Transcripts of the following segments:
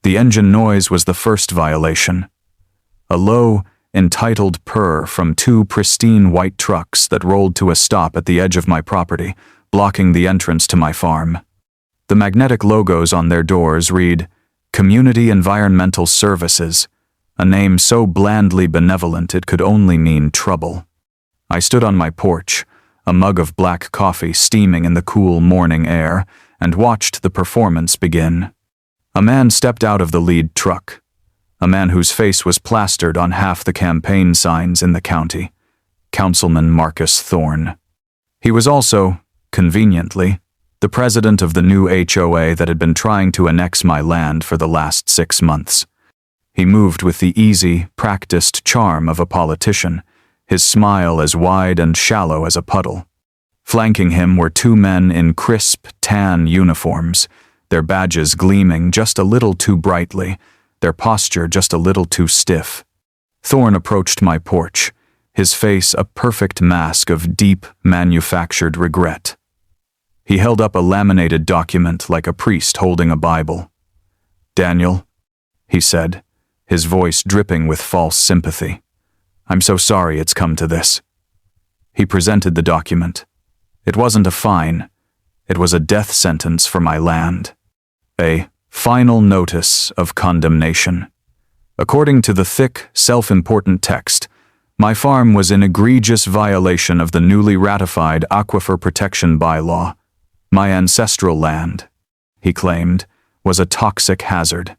The engine noise was the first violation. A low, entitled purr from two pristine white trucks that rolled to a stop at the edge of my property, blocking the entrance to my farm. The magnetic logos on their doors read, Community Environmental Services, a name so blandly benevolent it could only mean trouble. I stood on my porch, a mug of black coffee steaming in the cool morning air, and watched the performance begin. A man stepped out of the lead truck, a man whose face was plastered on half the campaign signs in the county, Councilman Marcus Thorne. He was also, conveniently, the president of the new HOA that had been trying to annex my land for the last 6 months. He moved with the easy, practiced charm of a politician, his smile as wide and shallow as a puddle. Flanking him were two men in crisp, tan uniforms, their badges gleaming just a little too brightly, their posture just a little too stiff. Thorne approached my porch, his face a perfect mask of deep, manufactured regret. He held up a laminated document like a priest holding a Bible. "Daniel," he said, his voice dripping with false sympathy. "I'm so sorry it's come to this." He presented the document. It wasn't a fine. It was a death sentence for my land. A final notice of condemnation. According to the thick, self-important text, my farm was in egregious violation of the newly ratified Aquifer Protection Bylaw. My ancestral land, he claimed, was a toxic hazard.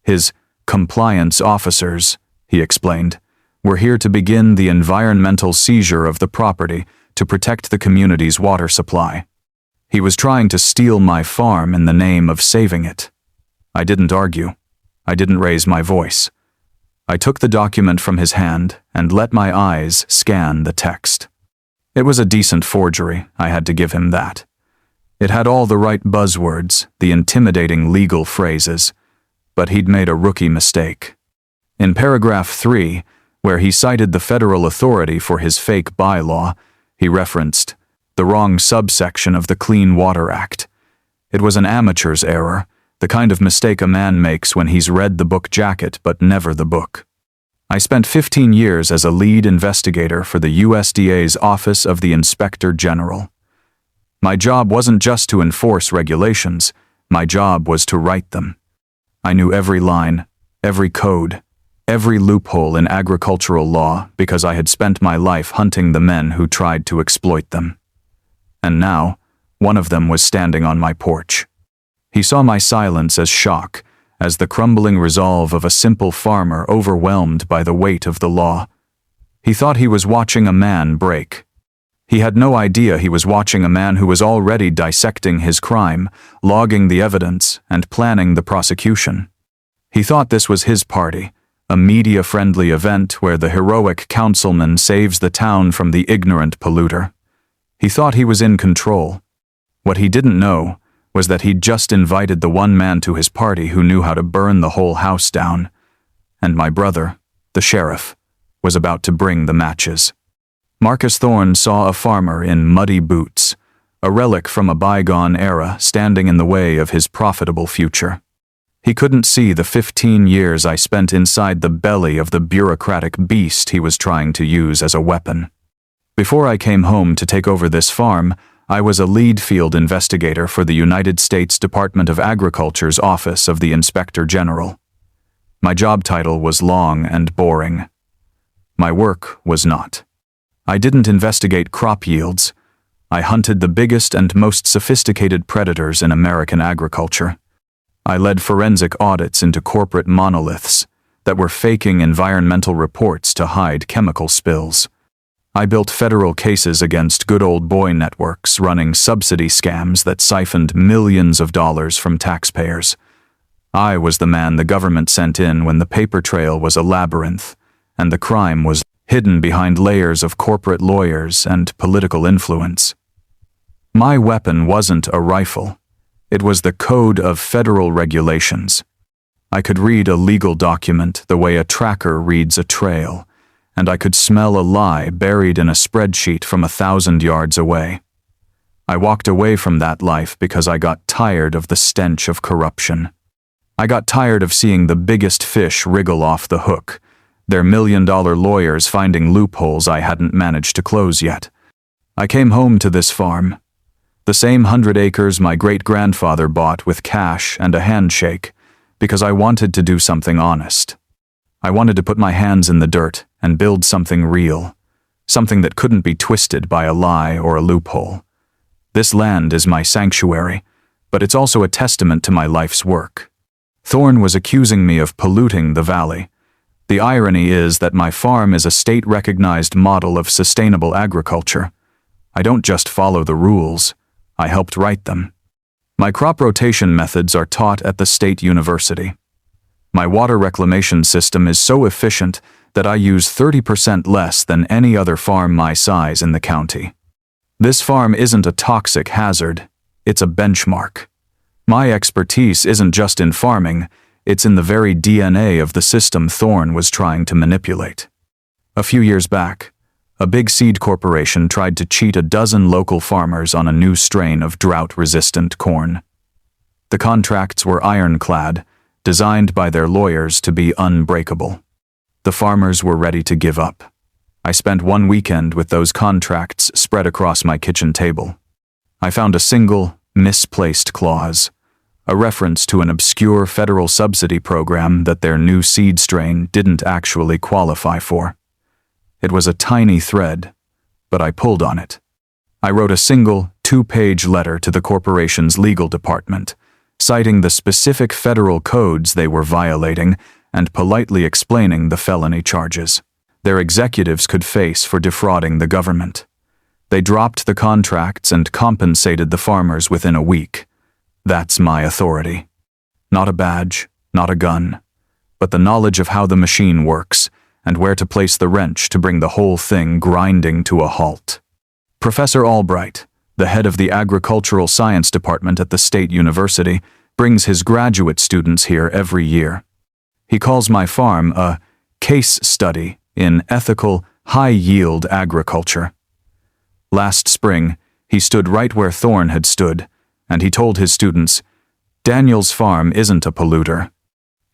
His compliance officers, he explained, were here to begin the environmental seizure of the property to protect the community's water supply. He was trying to steal my farm in the name of saving it. I didn't argue. I didn't raise my voice. I took the document from his hand and let my eyes scan the text. It was a decent forgery, I had to give him that. It had all the right buzzwords, the intimidating legal phrases, but he'd made a rookie mistake. In paragraph 3, where he cited the federal authority for his fake bylaw, he referenced the wrong subsection of the Clean Water Act. It was an amateur's error, the kind of mistake a man makes when he's read the book jacket but never the book. I spent 15 years as a lead investigator for the USDA's Office of the Inspector General. My job wasn't just to enforce regulations, my job was to write them. I knew every line, every code, every loophole in agricultural law because I had spent my life hunting the men who tried to exploit them. And now, one of them was standing on my porch. He saw my silence as shock, as the crumbling resolve of a simple farmer overwhelmed by the weight of the law. He thought he was watching a man break. He had no idea he was watching a man who was already dissecting his crime, logging the evidence, and planning the prosecution. He thought this was his party, a media-friendly event where the heroic councilman saves the town from the ignorant polluter. He thought he was in control. What he didn't know was that he'd just invited the one man to his party who knew how to burn the whole house down, and my brother, the sheriff, was about to bring the matches. Marcus Thorne saw a farmer in muddy boots, a relic from a bygone era standing in the way of his profitable future. He couldn't see the 15 years I spent inside the belly of the bureaucratic beast he was trying to use as a weapon. Before I came home to take over this farm, I was a lead field investigator for the United States Department of Agriculture's Office of the Inspector General. My job title was long and boring. My work was not. I didn't investigate crop yields. I hunted the biggest and most sophisticated predators in American agriculture. I led forensic audits into corporate monoliths that were faking environmental reports to hide chemical spills. I built federal cases against good old boy networks running subsidy scams that siphoned millions of dollars from taxpayers. I was the man the government sent in when the paper trail was a labyrinth, and the crime was hidden behind layers of corporate lawyers and political influence. My weapon wasn't a rifle. It was the code of federal regulations. I could read a legal document the way a tracker reads a trail, and I could smell a lie buried in a spreadsheet from 1,000 yards away. I walked away from that life because I got tired of the stench of corruption. I got tired of seeing the biggest fish wriggle off the hook, their million-dollar lawyers finding loopholes I hadn't managed to close yet. I came home to this farm, the same 100 acres my great-grandfather bought with cash and a handshake, because I wanted to do something honest. I wanted to put my hands in the dirt and build something real, something that couldn't be twisted by a lie or a loophole. This land is my sanctuary, but it's also a testament to my life's work. Thorne was accusing me of polluting the valley. The irony is that my farm is a state-recognized model of sustainable agriculture. I don't just follow the rules, I helped write them. My crop rotation methods are taught at the state university. My water reclamation system is so efficient that I use 30% less than any other farm my size in the county. This farm isn't a toxic hazard, it's a benchmark. My expertise isn't just in farming, it's in the very DNA of the system Thorne was trying to manipulate. A few years back, a big seed corporation tried to cheat a dozen local farmers on a new strain of drought-resistant corn. The contracts were ironclad, designed by their lawyers to be unbreakable. The farmers were ready to give up. I spent one weekend with those contracts spread across my kitchen table. I found a single, misplaced clause, a reference to an obscure federal subsidy program that their new seed strain didn't actually qualify for. It was a tiny thread, but I pulled on it. I wrote a single, 2-page letter to the corporation's legal department, citing the specific federal codes they were violating and politely explaining the felony charges their executives could face for defrauding the government. They dropped the contracts and compensated the farmers within a week. That's my authority. Not a badge, not a gun, but the knowledge of how the machine works and where to place the wrench to bring the whole thing grinding to a halt. Professor Albright, the head of the agricultural science department at the state university, brings his graduate students here every year. He calls my farm a case study in ethical, high-yield agriculture. Last spring, he stood right where Thorne had stood, and he told his students, "Daniel's farm isn't a polluter.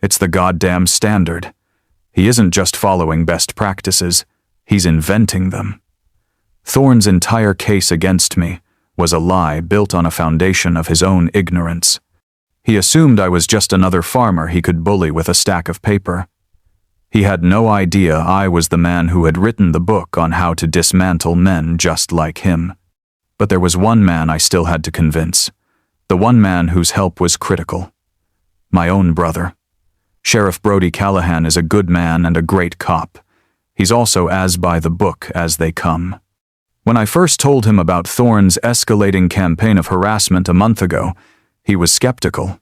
It's the goddamn standard. He isn't just following best practices, he's inventing them." Thorne's entire case against me was a lie built on a foundation of his own ignorance. He assumed I was just another farmer he could bully with a stack of paper. He had no idea I was the man who had written the book on how to dismantle men just like him. But there was one man I still had to convince. The one man whose help was critical. My own brother. Sheriff Brody Callahan is a good man and a great cop. He's also as by the book as they come. When I first told him about Thorne's escalating campaign of harassment a month ago, he was skeptical.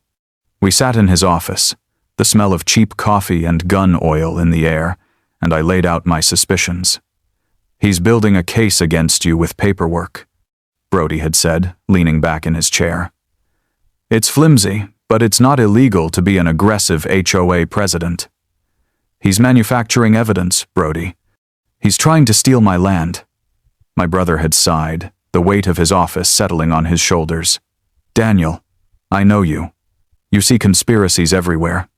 We sat in his office, the smell of cheap coffee and gun oil in the air, and I laid out my suspicions. "He's building a case against you with paperwork," Brody had said, leaning back in his chair. "It's flimsy, but it's not illegal to be an aggressive HOA president. He's manufacturing evidence, Brody. He's trying to steal my land." My brother had sighed, the weight of his office settling on his shoulders. "Daniel, I know you. You see conspiracies everywhere.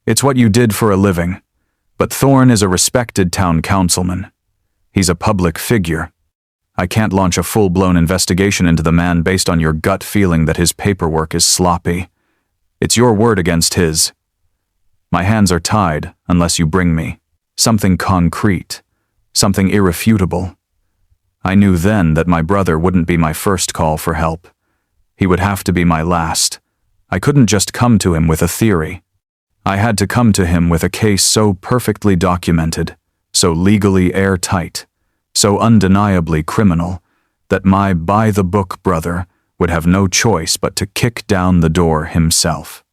It's what you did for a living. But Thorne is a respected town councilman. He's a public figure. I can't launch a full-blown investigation into the man based on your gut feeling that his paperwork is sloppy. It's your word against his. My hands are tied unless you bring me something concrete, something irrefutable." I knew then that my brother wouldn't be my first call for help. He would have to be my last. I couldn't just come to him with a theory. I had to come to him with a case so perfectly documented, so legally airtight, so undeniably criminal, that my by-the-book brother would have no choice but to kick down the door himself.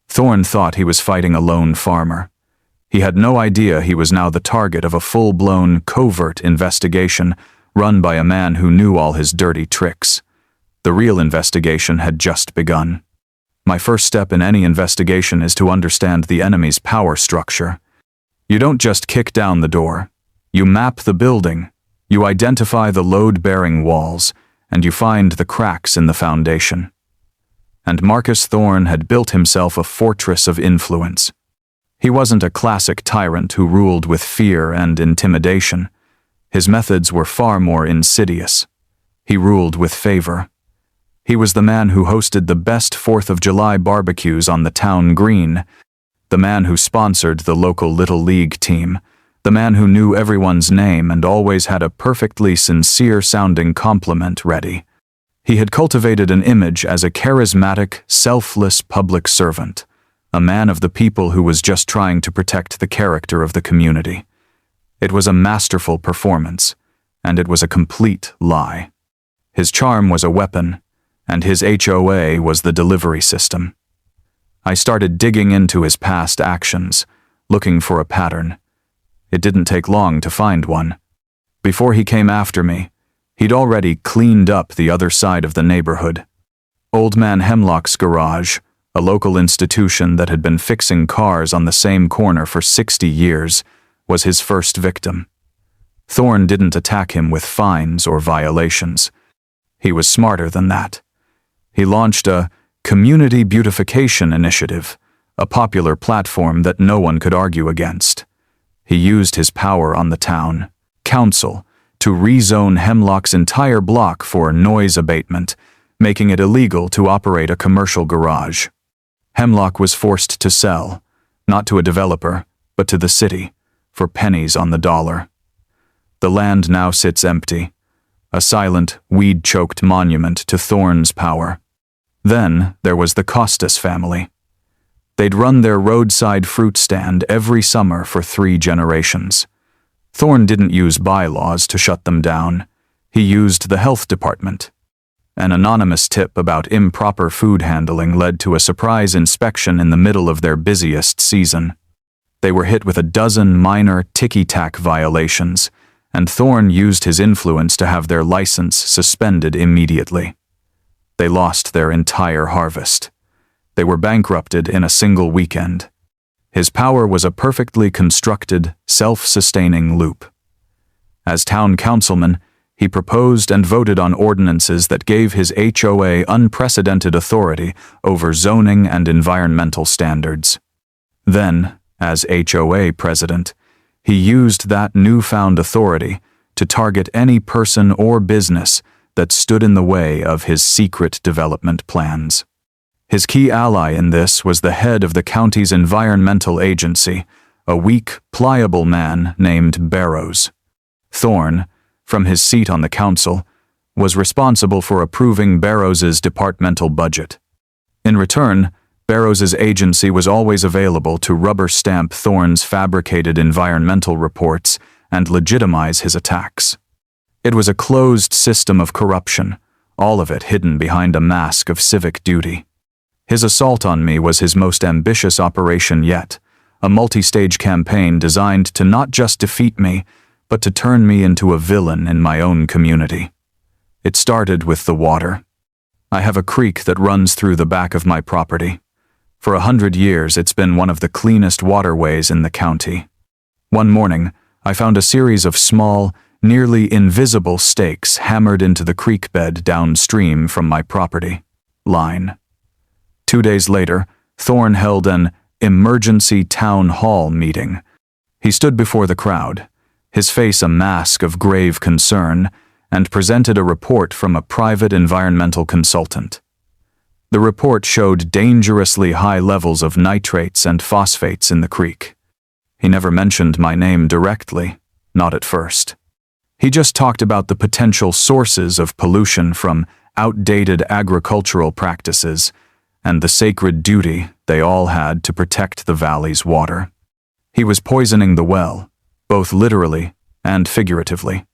Thorne thought he was fighting a lone farmer. He had no idea he was now the target of a full-blown, covert investigation run by a man who knew all his dirty tricks. The real investigation had just begun. My first step in any investigation is to understand the enemy's power structure. You don't just kick down the door. You map the building. You identify the load-bearing walls, and you find the cracks in the foundation. and Marcus Thorne had built himself a fortress of influence. He wasn't a classic tyrant who ruled with fear and intimidation. His methods were far more insidious. He ruled with favor. He was the man who hosted the best 4th of July barbecues on the town green, the man who sponsored the local Little League team, the man who knew everyone's name and always had a perfectly sincere-sounding compliment ready. He had cultivated an image as a charismatic, selfless public servant, a man of the people who was just trying to protect the character of the community. It was a masterful performance, and it was a complete lie. His charm was a weapon, and his HOA was the delivery system. I started digging into his past actions, looking for a pattern. It didn't take long to find one. Before he came after me, he'd already cleaned up the other side of the neighborhood. Old Man Hemlock's garage, a local institution that had been fixing cars on the same corner for 60 years, was his first victim. Thorne didn't attack him with fines or violations. He was smarter than that. He launched a community beautification initiative, a popular platform that no one could argue against. He used his power on the town council to rezone Hemlock's entire block for noise abatement, making it illegal to operate a commercial garage. Hemlock was forced to sell, not to a developer, but to the city, for pennies on the dollar. The land now sits empty, a silent, weed-choked monument to Thorne's power. Then there was the Costas family. They'd run their roadside fruit stand every summer for 3 generations. Thorne didn't use bylaws to shut them down. He used the health department. An anonymous tip about improper food handling led to a surprise inspection in the middle of their busiest season. They were hit with a dozen minor ticky-tack violations, and Thorne used his influence to have their license suspended immediately. They lost their entire harvest. They were bankrupted in a single weekend. His power was a perfectly constructed, self-sustaining loop. As town councilman, he proposed and voted on ordinances that gave his HOA unprecedented authority over zoning and environmental standards. Then, as HOA president, he used that newfound authority to target any person or business that stood in the way of his secret development plans. His key ally in this was the head of the county's environmental agency, a weak, pliable man named Barrows. Thorne, from his seat on the council, was responsible for approving Barrows's departmental budget. In return, Barrows's agency was always available to rubber stamp Thorne's fabricated environmental reports and legitimize his attacks. It was a closed system of corruption, all of it hidden behind a mask of civic duty. His assault on me was his most ambitious operation yet, a multi-stage campaign designed to not just defeat me, but to turn me into a villain in my own community. It started with the water. I have a creek that runs through the back of my property. For 100 years, it's been one of the cleanest waterways in the county. One morning, I found a series of small, nearly invisible stakes hammered into the creek bed downstream from my property line. 2 days later, Thorne held an emergency town hall meeting. He stood before the crowd, his face a mask of grave concern, and presented a report from a private environmental consultant. The report showed dangerously high levels of nitrates and phosphates in the creek. He never mentioned my name directly, not at first. He just talked about the potential sources of pollution from outdated agricultural practices and the sacred duty they all had to protect the valley's water. He was poisoning the well, both literally and figuratively.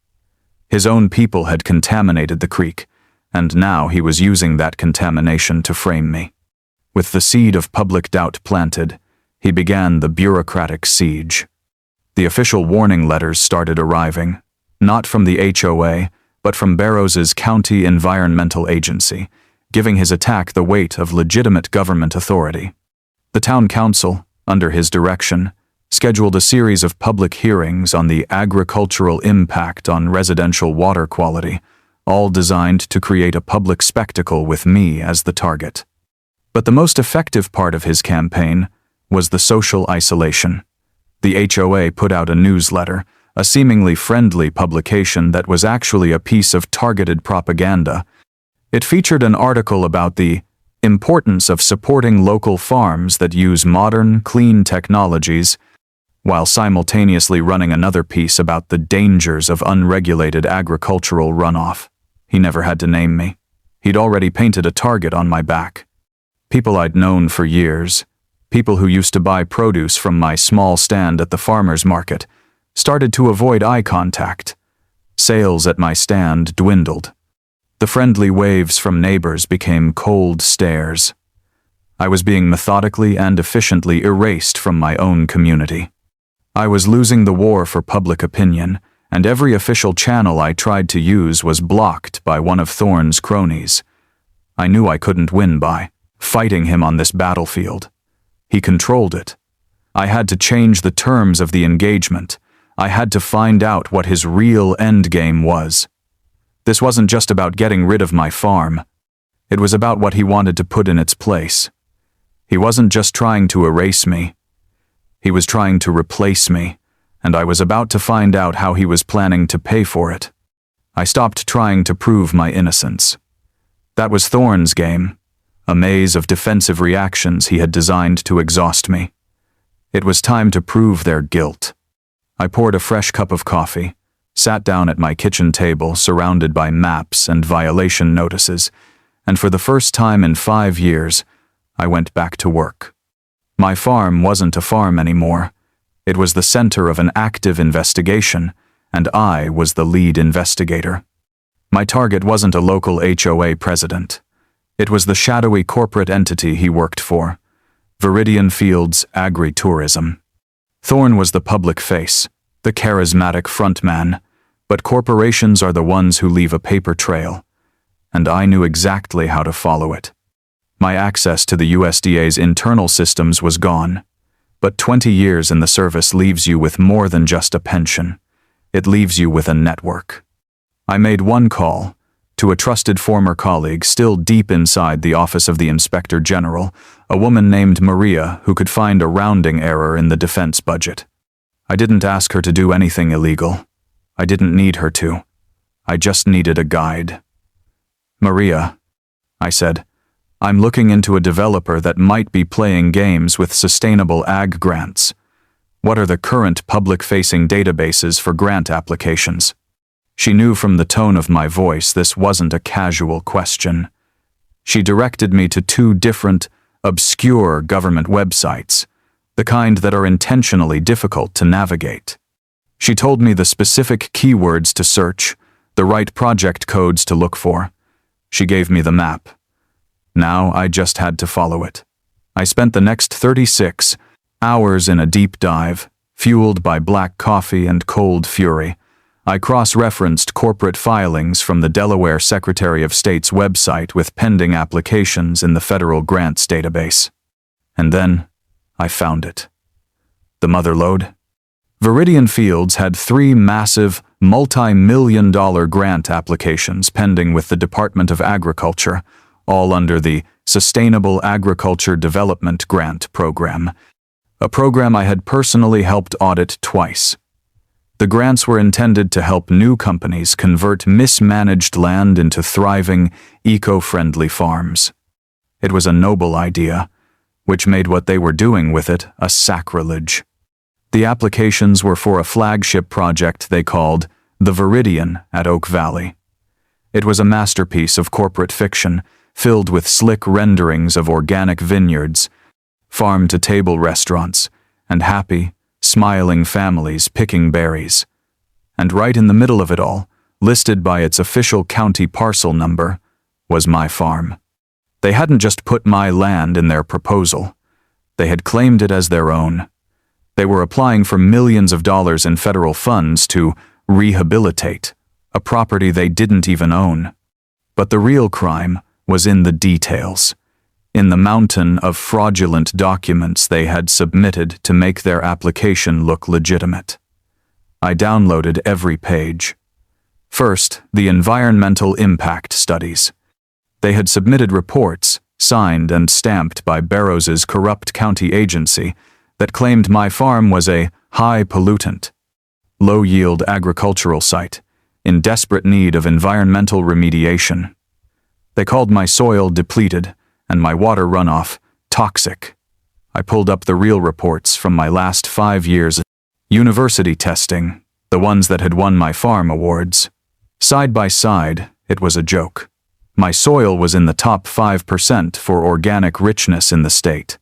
His own people had contaminated the creek, and now he was using that contamination to frame me. With the seed of public doubt planted, he began the bureaucratic siege. The official warning letters started arriving, not from the HOA, but from Barrows's county environmental agency, giving his attack the weight of legitimate government authority. The town council, under his direction, scheduled a series of public hearings on the agricultural impact on residential water quality, all designed to create a public spectacle with me as the target. But the most effective part of his campaign was the social isolation. The HOA put out a newsletter, a seemingly friendly publication that was actually a piece of targeted propaganda. It featured an article about the importance of supporting local farms that use modern, clean technologies, while simultaneously running another piece about the dangers of unregulated agricultural runoff. He never had to name me. He'd already painted a target on my back. People I'd known for years, people who used to buy produce from my small stand at the farmer's market, started to avoid eye contact. Sales at my stand dwindled. The friendly waves from neighbors became cold stares. I was being methodically and efficiently erased from my own community. I was losing the war for public opinion, and every official channel I tried to use was blocked by one of Thorne's cronies. I knew I couldn't win by fighting him on this battlefield. He controlled it. I had to change the terms of the engagement. I had to find out what his real endgame was. This wasn't just about getting rid of my farm. It was about what he wanted to put in its place. He wasn't just trying to erase me. He was trying to replace me, and I was about to find out how he was planning to pay for it. I stopped trying to prove my innocence. That was Thorne's game, a maze of defensive reactions he had designed to exhaust me. It was time to prove their guilt. I poured a fresh cup of coffee, sat down at my kitchen table surrounded by maps and violation notices, and for the first time in 5 years, I went back to work. My farm wasn't a farm anymore. It was the center of an active investigation, and I was the lead investigator. My target wasn't a local HOA president. It was the shadowy corporate entity he worked for, Viridian Fields Agri-Tourism. Thorne was the public face, the charismatic frontman, but corporations are the ones who leave a paper trail, and I knew exactly how to follow it. My access to the USDA's internal systems was gone, but 20 years in the service leaves you with more than just a pension. It leaves you with a network. I made one call to a trusted former colleague still deep inside the office of the Inspector General, a woman named Maria who could find a rounding error in the defense budget. I didn't ask her to do anything illegal. I didn't need her to. I just needed a guide. "Maria," I said, "I'm looking into a developer that might be playing games with sustainable ag grants. What are the current public-facing databases for grant applications?" She knew from the tone of my voice this wasn't a casual question. She directed me to 2 different, obscure government websites, the kind that are intentionally difficult to navigate. She told me the specific keywords to search, the right project codes to look for. She gave me the map. Now I just had to follow it. I spent the next 36 hours in a deep dive, fueled by black coffee and cold fury. I cross-referenced corporate filings from the Delaware Secretary of State's website with pending applications in the federal grants database. And then I found it. The motherlode? Viridian Fields had 3 massive, multi-million-dollar grant applications pending with the Department of Agriculture, all under the Sustainable Agriculture Development Grant Program, a program I had personally helped audit twice. The grants were intended to help new companies convert mismanaged land into thriving, eco-friendly farms. It was a noble idea, which made what they were doing with it a sacrilege. The applications were for a flagship project they called The Viridian at Oak Valley. It was a masterpiece of corporate fiction, filled with slick renderings of organic vineyards, farm-to-table restaurants, and happy, smiling families picking berries. And right in the middle of it all, listed by its official county parcel number, was my farm. They hadn't just put my land in their proposal. They had claimed it as their own. They were applying for millions of dollars in federal funds to rehabilitate a property they didn't even own. But the real crime was in the details, in the mountain of fraudulent documents they had submitted to make their application look legitimate. I downloaded every page. First, the environmental impact studies. They had submitted reports signed and stamped by Barrows's corrupt county agency that claimed my farm was a high pollutant, low-yield agricultural site in desperate need of environmental remediation. They called my soil depleted and my water runoff toxic. I pulled up the real reports from my last 5 years university testing, the ones that had won my farm awards. Side by side, it was a joke. My soil was in the top 5% for organic richness in the state.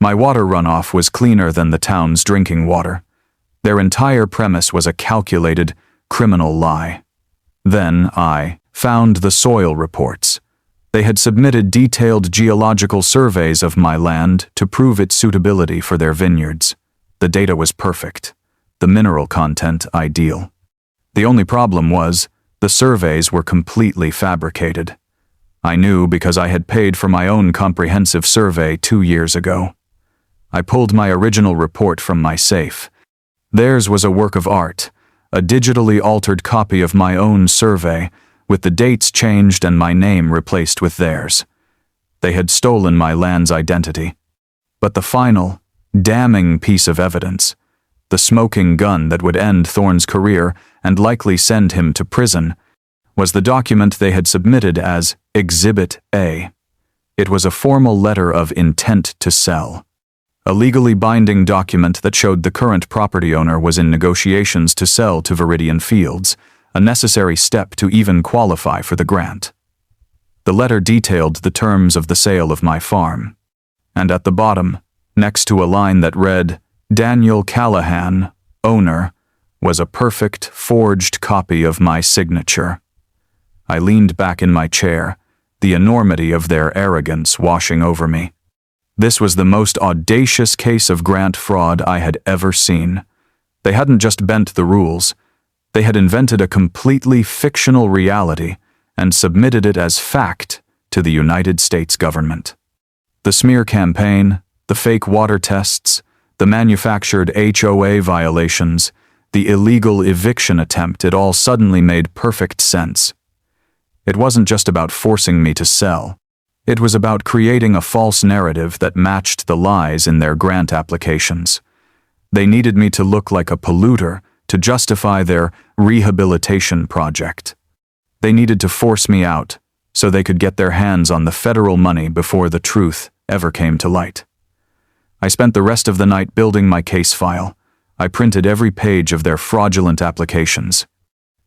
My water runoff was cleaner than the town's drinking water. Their entire premise was a calculated, criminal lie. Then I found the soil reports. They had submitted detailed geological surveys of my land to prove its suitability for their vineyards. The data was perfect, the mineral content ideal. The only problem was, the surveys were completely fabricated. I knew because I had paid for my own comprehensive survey 2 years ago. I pulled my original report from my safe. Theirs was a work of art, a digitally altered copy of my own survey, with the dates changed and my name replaced with theirs. They had stolen my land's identity. But the final, damning piece of evidence, the smoking gun that would end Thorne's career and likely send him to prison, was the document they had submitted as Exhibit A. It was a formal letter of intent to sell, a legally binding document that showed the current property owner was in negotiations to sell to Viridian Fields, a necessary step to even qualify for the grant. The letter detailed the terms of the sale of my farm, and at the bottom, next to a line that read, Daniel Callahan, owner, was a perfect, forged copy of my signature. I leaned back in my chair, the enormity of their arrogance washing over me. This was the most audacious case of grant fraud I had ever seen. They hadn't just bent the rules, they had invented a completely fictional reality and submitted it as fact to the United States government. The smear campaign, the fake water tests, the manufactured HOA violations, the illegal eviction attempt, it all suddenly made perfect sense. It wasn't just about forcing me to sell. It was about creating a false narrative that matched the lies in their grant applications. They needed me to look like a polluter to justify their rehabilitation project. They needed to force me out so they could get their hands on the federal money before the truth ever came to light. I spent the rest of the night building my case file. I printed every page of their fraudulent applications.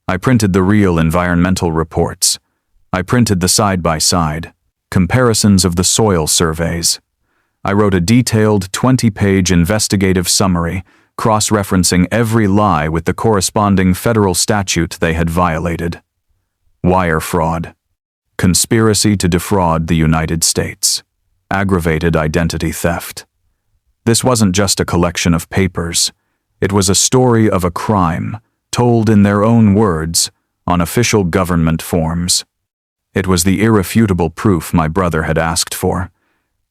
I printed the real environmental reports. I printed the side-by-side comparisons of the soil surveys. I wrote a detailed 20-page investigative summary, cross-referencing every lie with the corresponding federal statute they had violated. Wire fraud, conspiracy to defraud the United States, aggravated identity theft. This wasn't just a collection of papers. It was a story of a crime, told in their own words, on official government forms. It was the irrefutable proof my brother had asked for.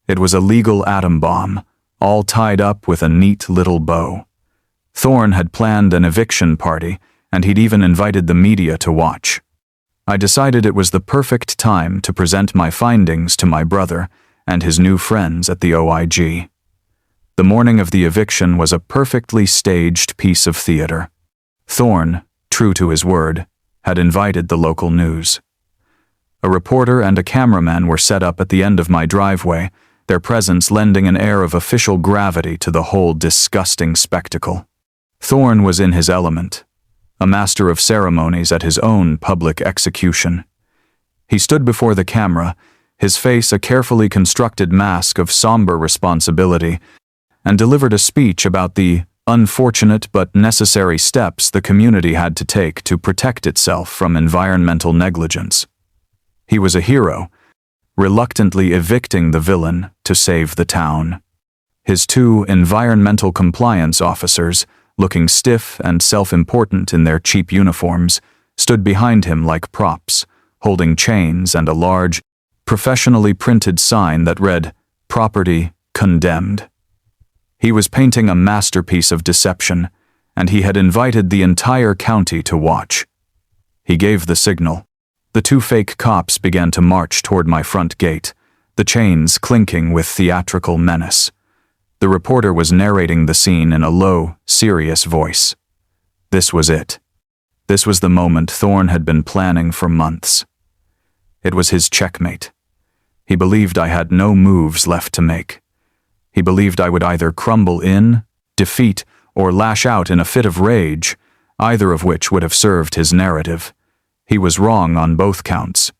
It was a legal atom bomb, all tied up with a neat little bow. Thorne had planned an eviction party, and he'd even invited the media to watch. I decided it was the perfect time to present my findings to my brother and his new friends at the OIG. The morning of the eviction was a perfectly staged piece of theater. Thorne, true to his word, had invited the local news. A reporter and a cameraman were set up at the end of my driveway, their presence lending an air of official gravity to the whole disgusting spectacle. Thorne was in his element, a master of ceremonies at his own public execution. He stood before the camera, his face a carefully constructed mask of somber responsibility, and delivered a speech about the unfortunate but necessary steps the community had to take to protect itself from environmental negligence. He was a hero, reluctantly evicting the villain to save the town. His 2 environmental compliance officers, looking stiff and self-important in their cheap uniforms, stood behind him like props, holding chains and a large, professionally printed sign that read, "Property condemned." He was painting a masterpiece of deception, and he had invited the entire county to watch. He gave the signal. The 2 fake cops began to march toward my front gate, the chains clinking with theatrical menace. The reporter was narrating the scene in a low, serious voice. This was it. This was the moment Thorne had been planning for months. It was his checkmate. He believed I had no moves left to make. He believed I would either crumble in, defeat, or lash out in a fit of rage, either of which would have served his narrative. He was wrong on both counts.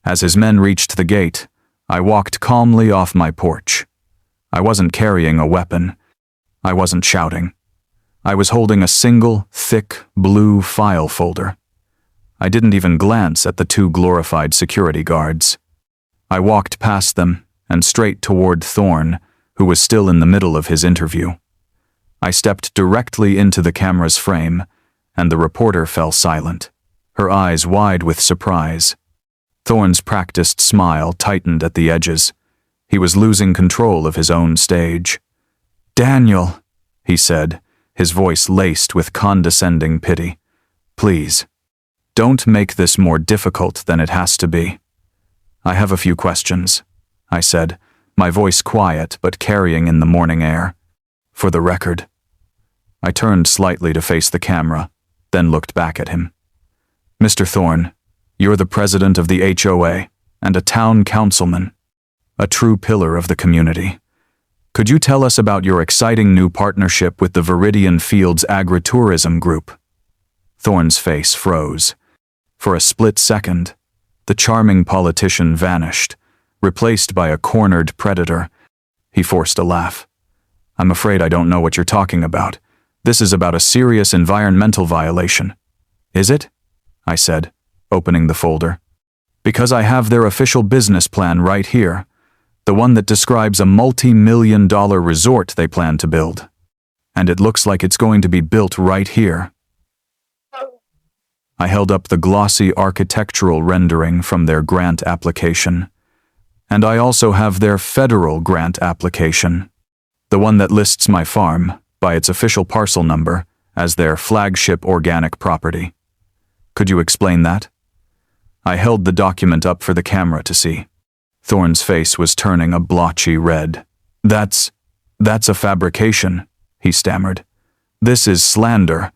As his men reached the gate, I walked calmly off my porch. I wasn't carrying a weapon. I wasn't shouting. I was holding a single, thick, blue file folder. I didn't even glance at the two glorified security guards. I walked past them and straight toward Thorne, who was still in the middle of his interview. I stepped directly into the camera's frame, and the reporter fell silent, her eyes wide with surprise. Thorne's practiced smile tightened at the edges. He was losing control of his own stage. "Daniel," he said, his voice laced with condescending pity. "Please, don't make this more difficult than it has to be." "I have a few questions," I said, my voice quiet but carrying in the morning air. "For the record." I turned slightly to face the camera, then looked back at him. "Mr. Thorne, you're the president of the HOA and a town councilman, a true pillar of the community. Could you tell us about your exciting new partnership with the Viridian Fields Agritourism Group?" Thorne's face froze. For a split second, the charming politician vanished, replaced by a cornered predator. He forced a laugh. "I'm afraid I don't know what you're talking about. This is about a serious environmental violation." "Is it?" I said, opening the folder. "Because I have their official business plan right here, the one that describes a multi-million-dollar resort they plan to build. And it looks like it's going to be built right here." I held up the glossy architectural rendering from their grant application. "And I also have their federal grant application, the one that lists my farm, by its official parcel number, as their flagship organic property. Could you explain that?" I held the document up for the camera to see. Thorne's face was turning a blotchy red. That's a fabrication," he stammered. "This is slander.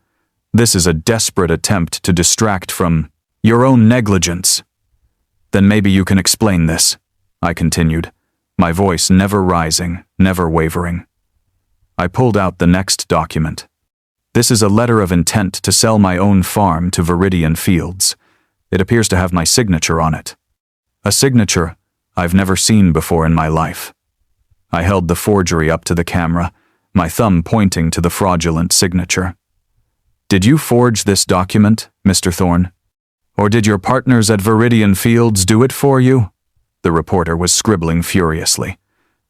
This is a desperate attempt to distract from your own negligence." "Then maybe you can explain this," I continued, my voice never rising, never wavering. I pulled out the next document. "This is a letter of intent to sell my own farm to Viridian Fields. It appears to have my signature on it. A signature I've never seen before in my life." I held the forgery up to the camera, my thumb pointing to the fraudulent signature. "Did you forge this document, Mr. Thorne? Or did your partners at Viridian Fields do it for you?" The reporter was scribbling furiously.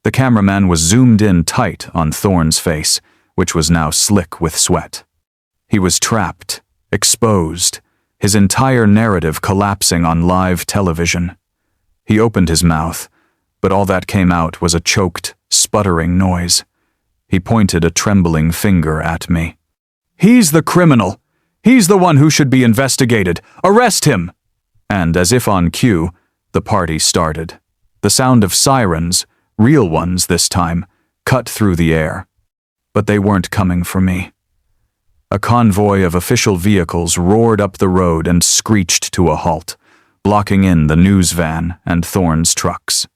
The cameraman was zoomed in tight on Thorne's face, which was now slick with sweat. He was trapped, exposed, his entire narrative collapsing on live television. He opened his mouth, but all that came out was a choked, sputtering noise. He pointed a trembling finger at me. "He's the criminal! He's the one who should be investigated! Arrest him!" And as if on cue, the party started. The sound of sirens, real ones this time, cut through the air. But they weren't coming for me. A convoy of official vehicles roared up the road and screeched to a halt, blocking in the news van and Thorne's trucks.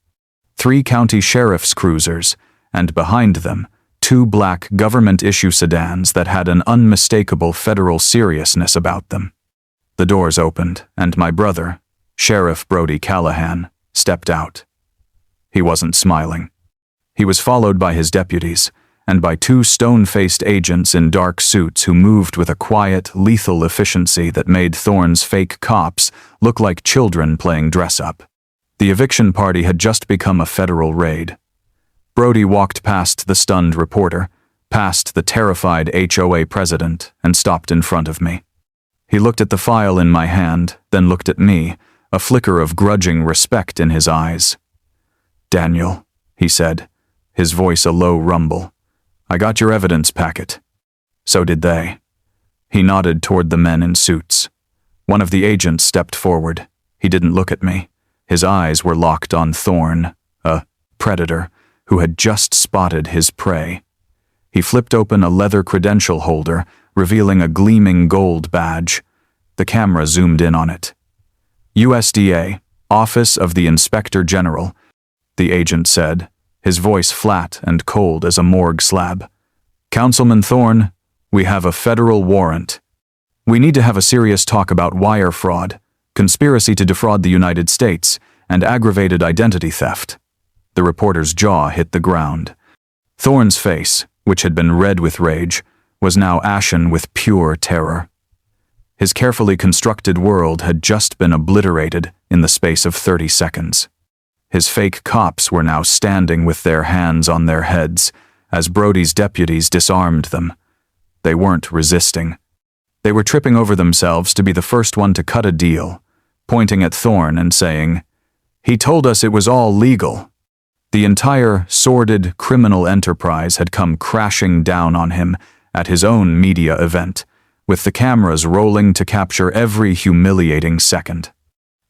3 county sheriff's cruisers, and behind them, 2 black government-issue sedans that had an unmistakable federal seriousness about them. The doors opened, and my brother, Sheriff Brody Callahan, stepped out. He wasn't smiling. He was followed by his deputies, and by 2 stone-faced agents in dark suits who moved with a quiet, lethal efficiency that made Thorne's fake cops look like children playing dress-up. The eviction party had just become a federal raid. Brody walked past the stunned reporter, past the terrified HOA president, and stopped in front of me. He looked at the file in my hand, then looked at me, a flicker of grudging respect in his eyes. "Daniel," he said, his voice a low rumble, "I got your evidence packet." So did they. He nodded toward the men in suits. One of the agents stepped forward. He didn't look at me. His eyes were locked on Thorne, predator who had just spotted his prey. He flipped open a leather credential holder, revealing a gleaming gold badge. The camera zoomed in on it. USDA, Office of the Inspector General, the agent said, his voice flat and cold as a morgue slab. Councilman Thorne, we have a federal warrant. We need to have a serious talk about wire fraud, conspiracy to defraud the United States, and aggravated identity theft. The reporter's jaw hit the ground. Thorne's face, which had been red with rage, was now ashen with pure terror. His carefully constructed world had just been obliterated in the space of 30 seconds. His fake cops were now standing with their hands on their heads as Brody's deputies disarmed them. They weren't resisting. They were tripping over themselves to be the first one to cut a deal, pointing at Thorne and saying, "He told us it was all legal." The entire sordid criminal enterprise had come crashing down on him at his own media event, with the cameras rolling to capture every humiliating second.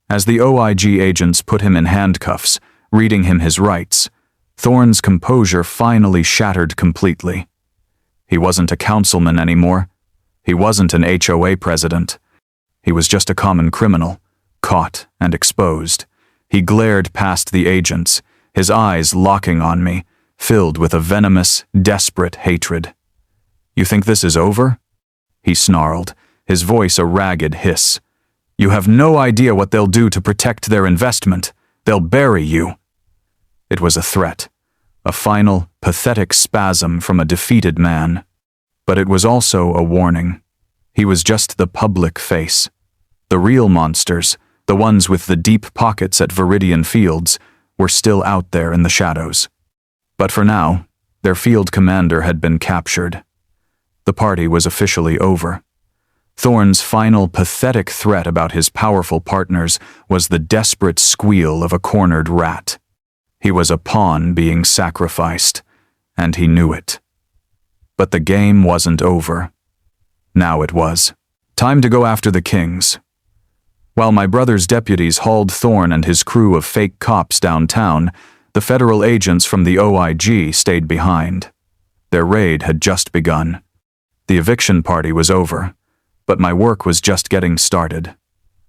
As the OIG agents put him in handcuffs, reading him his rights, Thorne's composure finally shattered completely. He wasn't a councilman anymore. He wasn't an HOA president. He was just a common criminal, caught and exposed. He glared past the agents, his eyes locking on me, filled with a venomous, desperate hatred. "You think this is over?" he snarled, his voice a ragged hiss. "You have no idea what they'll do to protect their investment. They'll bury you." It was a threat, a final, pathetic spasm from a defeated man. But it was also a warning. He was just the public face. The real monsters, the ones with the deep pockets at Viridian Fields, were still out there in the shadows. But for now, their field commander had been captured. The party was officially over. Thorne's final pathetic threat about his powerful partners was the desperate squeal of a cornered rat. He was a pawn being sacrificed, and he knew it. But the game wasn't over. Now it was. Time to go after the kings. While my brother's deputies hauled Thorne and his crew of fake cops downtown, the federal agents from the OIG stayed behind. Their raid had just begun. The eviction party was over, but my work was just getting started.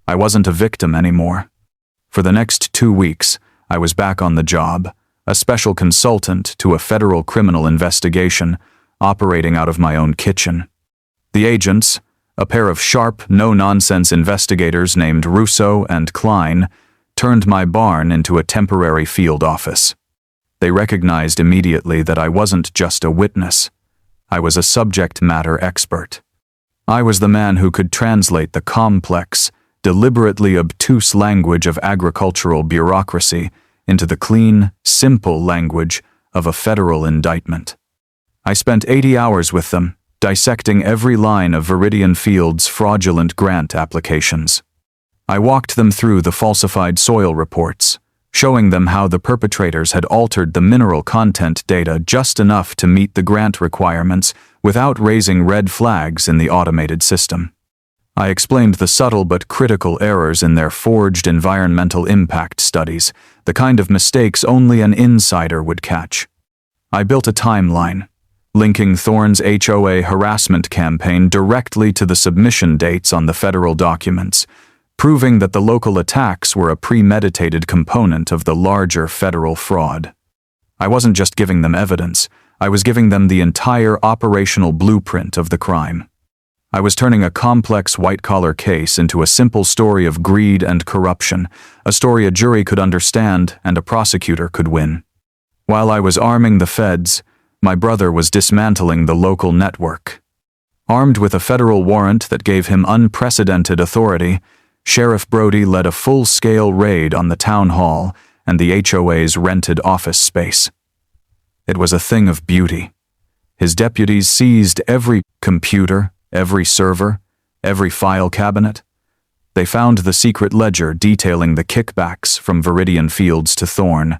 I wasn't a victim anymore. For the next 2 weeks, I was back on the job, a special consultant to a federal criminal investigation, operating out of my own kitchen. The agents, a pair of sharp, no-nonsense investigators named Russo and Klein, turned my barn into a temporary field office. They recognized immediately that I wasn't just a witness. I was a subject matter expert. I was the man who could translate the complex, deliberately obtuse language of agricultural bureaucracy into the clean, simple language of a federal indictment. I spent 80 hours with them, dissecting every line of Viridian Fields' fraudulent grant applications. I walked them through the falsified soil reports, showing them how the perpetrators had altered the mineral content data just enough to meet the grant requirements without raising red flags in the automated system. I explained the subtle but critical errors in their forged environmental impact studies, the kind of mistakes only an insider would catch. I built a timeline, linking Thorne's HOA harassment campaign directly to the submission dates on the federal documents, proving that the local attacks were a premeditated component of the larger federal fraud. I wasn't just giving them evidence, I was giving them the entire operational blueprint of the crime. I was turning a complex white-collar case into a simple story of greed and corruption, a story a jury could understand and a prosecutor could win. While I was arming the feds, my brother was dismantling the local network. Armed with a federal warrant that gave him unprecedented authority, Sheriff Brody led a full-scale raid on the town hall and the HOA's rented office space. It was a thing of beauty. His deputies seized every computer, every server, every file cabinet. They found the secret ledger detailing the kickbacks from Viridian Fields to Thorne.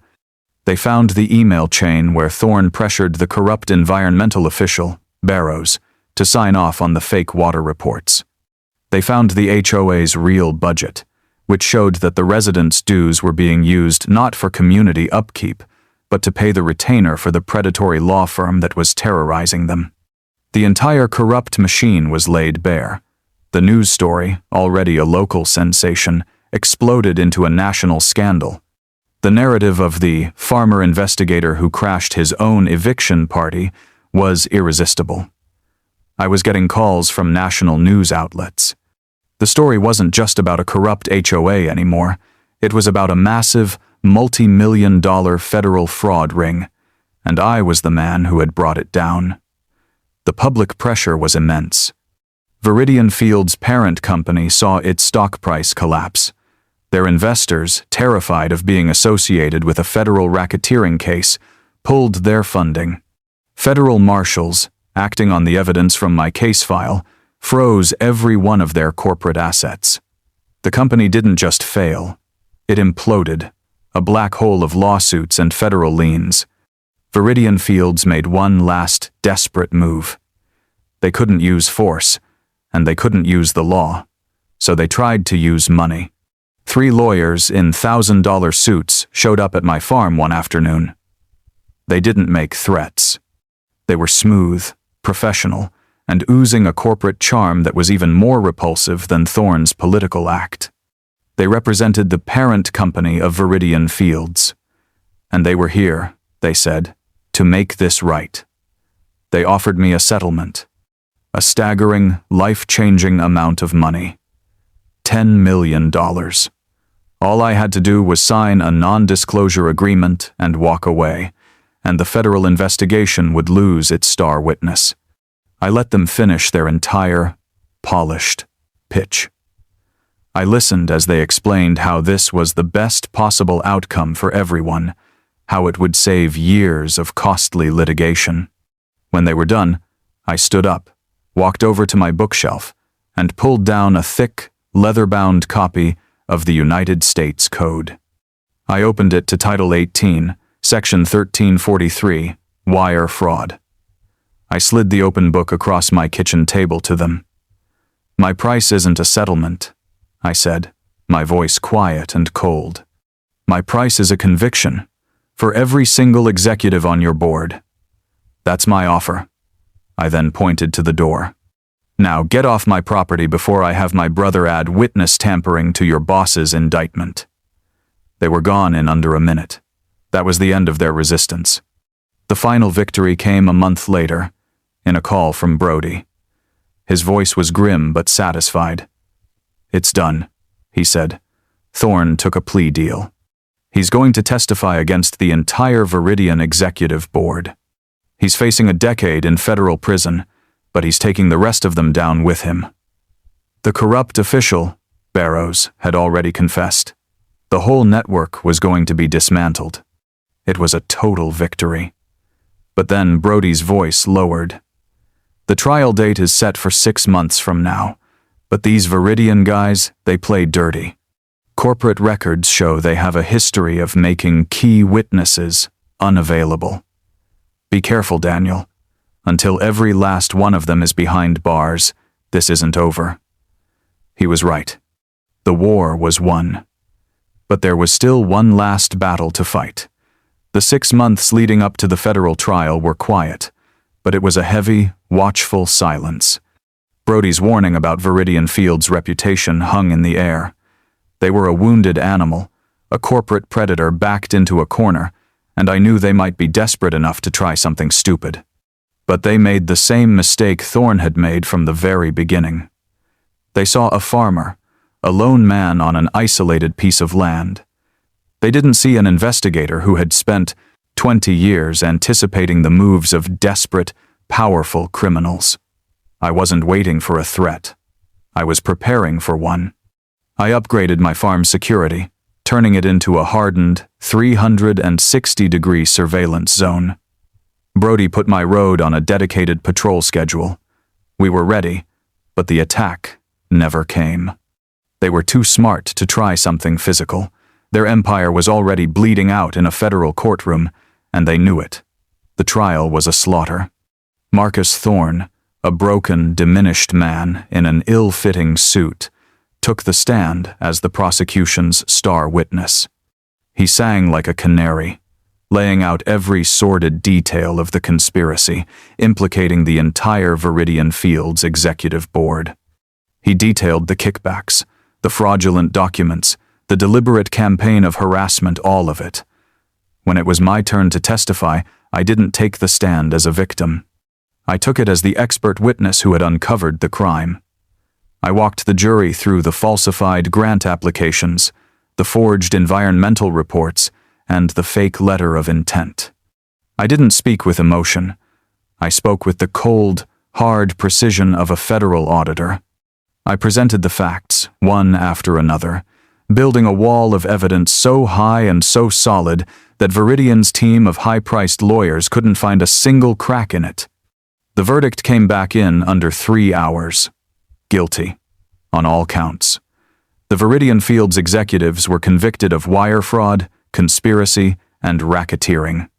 They found the email chain where Thorne pressured the corrupt environmental official, Barrows, to sign off on the fake water reports. They found the HOA's real budget, which showed that the residents' dues were being used not for community upkeep, but to pay the retainer for the predatory law firm that was terrorizing them. The entire corrupt machine was laid bare. The news story, already a local sensation, exploded into a national scandal. The narrative of the farmer investigator who crashed his own eviction party was irresistible. I was getting calls from national news outlets. The story wasn't just about a corrupt HOA anymore. It was about a massive, multi-million-dollar federal fraud ring, and I was the man who had brought it down. The public pressure was immense. Viridian Field's parent company saw its stock price collapse. Their investors, terrified of being associated with a federal racketeering case, pulled their funding. Federal marshals, acting on the evidence from my case file, froze every one of their corporate assets. The company didn't just fail. It imploded, a black hole of lawsuits and federal liens. Viridian Fields made one last, desperate move. They couldn't use force, and they couldn't use the law, so they tried to use money. 3 lawyers in $1,000 suits showed up at my farm one afternoon. They didn't make threats. They were smooth, professional, and oozing a corporate charm that was even more repulsive than Thorne's political act. They represented the parent company of Viridian Fields. And they were here, they said, to make this right. They offered me a settlement. A staggering, life-changing amount of money. $10 million. All I had to do was sign a non-disclosure agreement and walk away, and the federal investigation would lose its star witness. I let them finish their entire, polished pitch. I listened as they explained how this was the best possible outcome for everyone, how it would save years of costly litigation. When they were done, I stood up, walked over to my bookshelf, and pulled down a thick, leather-bound copy of the United States Code. I opened it to Title 18, Section 1343, Wire Fraud. I slid the open book across my kitchen table to them. My price isn't a settlement, I said, my voice quiet and cold. My price is a conviction, for every single executive on your board. That's my offer. I then pointed to the door. Now get off my property before I have my brother add witness tampering to your boss's indictment. They were gone in under a minute. That was the end of their resistance. The final victory came a month later, in a call from Brody. His voice was grim but satisfied. It's done, he said. Thorne took a plea deal. He's going to testify against the entire Viridian Executive Board. He's facing a decade in federal prison, but he's taking the rest of them down with him. The corrupt official, Barrows, had already confessed. The whole network was going to be dismantled. It was a total victory. But then Brody's voice lowered. The trial date is set for 6 months from now, but these Viridian guys, they play dirty. Corporate records show they have a history of making key witnesses unavailable. Be careful, Daniel. Until every last one of them is behind bars, this isn't over. He was right. The war was won. But there was still one last battle to fight. The 6 months leading up to the federal trial were quiet, but it was a heavy, watchful silence. Brody's warning about Viridian Field's reputation hung in the air. They were a wounded animal, a corporate predator backed into a corner, and I knew they might be desperate enough to try something stupid. But they made the same mistake Thorne had made from the very beginning. They saw a farmer, a lone man on an isolated piece of land. They didn't see an investigator who had spent 20 years anticipating the moves of desperate, powerful criminals. I wasn't waiting for a threat. I was preparing for one. I upgraded my farm's security, turning it into a hardened, 360-degree surveillance zone. Brody put my road on a dedicated patrol schedule. We were ready, but the attack never came. They were too smart to try something physical. Their empire was already bleeding out in a federal courtroom, and they knew it. The trial was a slaughter. Marcus Thorne, a broken, diminished man in an ill-fitting suit, took the stand as the prosecution's star witness. He sang like a canary, laying out every sordid detail of the conspiracy, implicating the entire Viridian Fields executive board. He detailed the kickbacks, the fraudulent documents, the deliberate campaign of harassment, all of it. When it was my turn to testify, I didn't take the stand as a victim. I took it as the expert witness who had uncovered the crime. I walked the jury through the falsified grant applications, the forged environmental reports, and the fake letter of intent. I didn't speak with emotion. I spoke with the cold, hard precision of a federal auditor. I presented the facts, one after another, building a wall of evidence so high and so solid that Viridian's team of high-priced lawyers couldn't find a single crack in it. The verdict came back in under 3 hours. Guilty, on all counts. The Viridian Fields executives were convicted of wire fraud, conspiracy, and racketeering.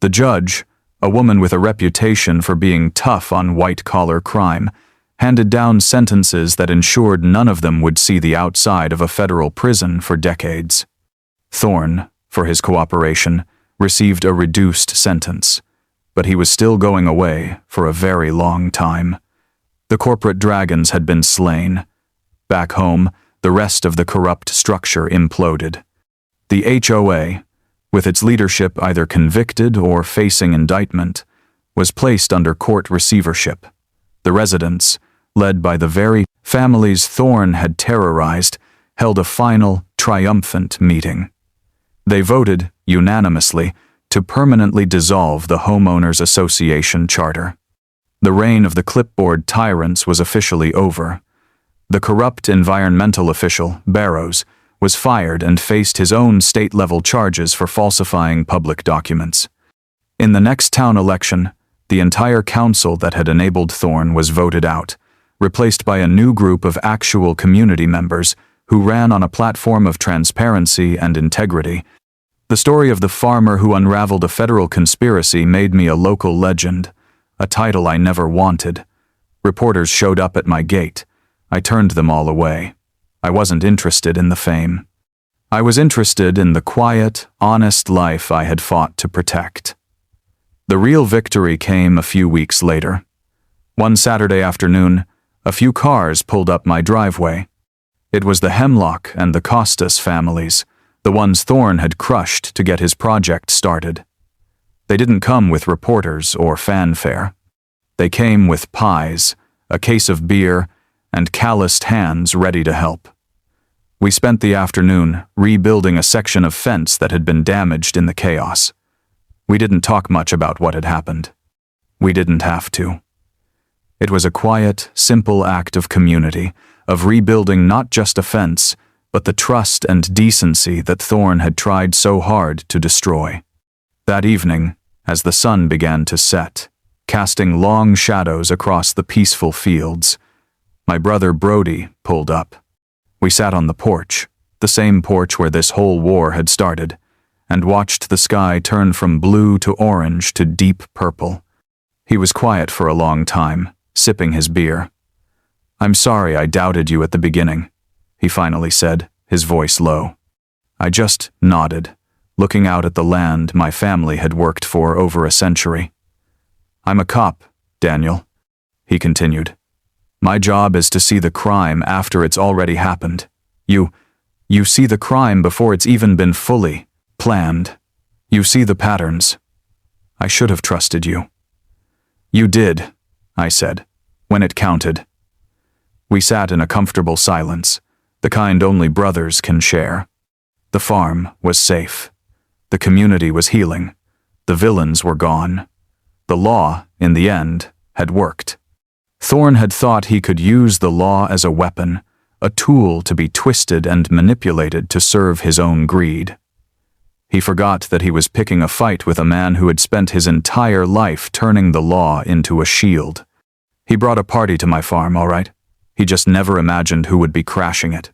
The judge, a woman with a reputation for being tough on white-collar crime, handed down sentences that ensured none of them would see the outside of a federal prison for decades. Thorne, for his cooperation, received a reduced sentence, but he was still going away for a very long time. The corporate dragons had been slain. Back home, the rest of the corrupt structure imploded. The HOA, with its leadership either convicted or facing indictment, was placed under court receivership. The residents, led by the very families Thorne had terrorized, held a final, triumphant meeting. They voted, unanimously, to permanently dissolve the Homeownerassociation charter. The reign of the clipboard tyrants was officially over. The corrupt environmental official, Barrows, was fired and faced his own state-level charges for falsifying public documents. In the next town election, the entire council that had enabled Thorne was voted out, replaced by a new group of actual community members who ran on a platform of transparency and integrity. The story of the farmer who unraveled a federal conspiracy made me a local legend, a title I never wanted. Reporters showed up at my gate. I turned them all away. I wasn't interested in the fame. I was interested in the quiet, honest life I had fought to protect. The real victory came a few weeks later. One Saturday afternoon, a few cars pulled up my driveway. It was the Hemlock and the Costas families, the ones Thorne had crushed to get his project started. They didn't come with reporters or fanfare. They came with pies, a case of beer, and calloused hands ready to help. We spent the afternoon rebuilding a section of fence that had been damaged in the chaos. We didn't talk much about what had happened. We didn't have to. It was a quiet, simple act of community, of rebuilding not just a fence, but the trust and decency that Thorne had tried so hard to destroy. That evening, as the sun began to set, casting long shadows across the peaceful fields, my brother Brody pulled up. We sat on the porch, the same porch where this whole war had started, and watched the sky turn from blue to orange to deep purple. He was quiet for a long time, sipping his beer. "I'm sorry I doubted you at the beginning," he finally said, his voice low. I just nodded, looking out at the land my family had worked for over a century. "I'm a cop, Daniel," he continued. "My job is to see the crime after it's already happened. You see the crime before it's even been fully planned. You see the patterns. I should have trusted you." "You did," I said, "when it counted." We sat in a comfortable silence, the kind only brothers can share. The farm was safe. The community was healing. The villains were gone. The law, in the end, had worked. Thorne had thought he could use the law as a weapon, a tool to be twisted and manipulated to serve his own greed. He forgot that he was picking a fight with a man who had spent his entire life turning the law into a shield. He brought a party to my farm, all right. He just never imagined who would be crashing it.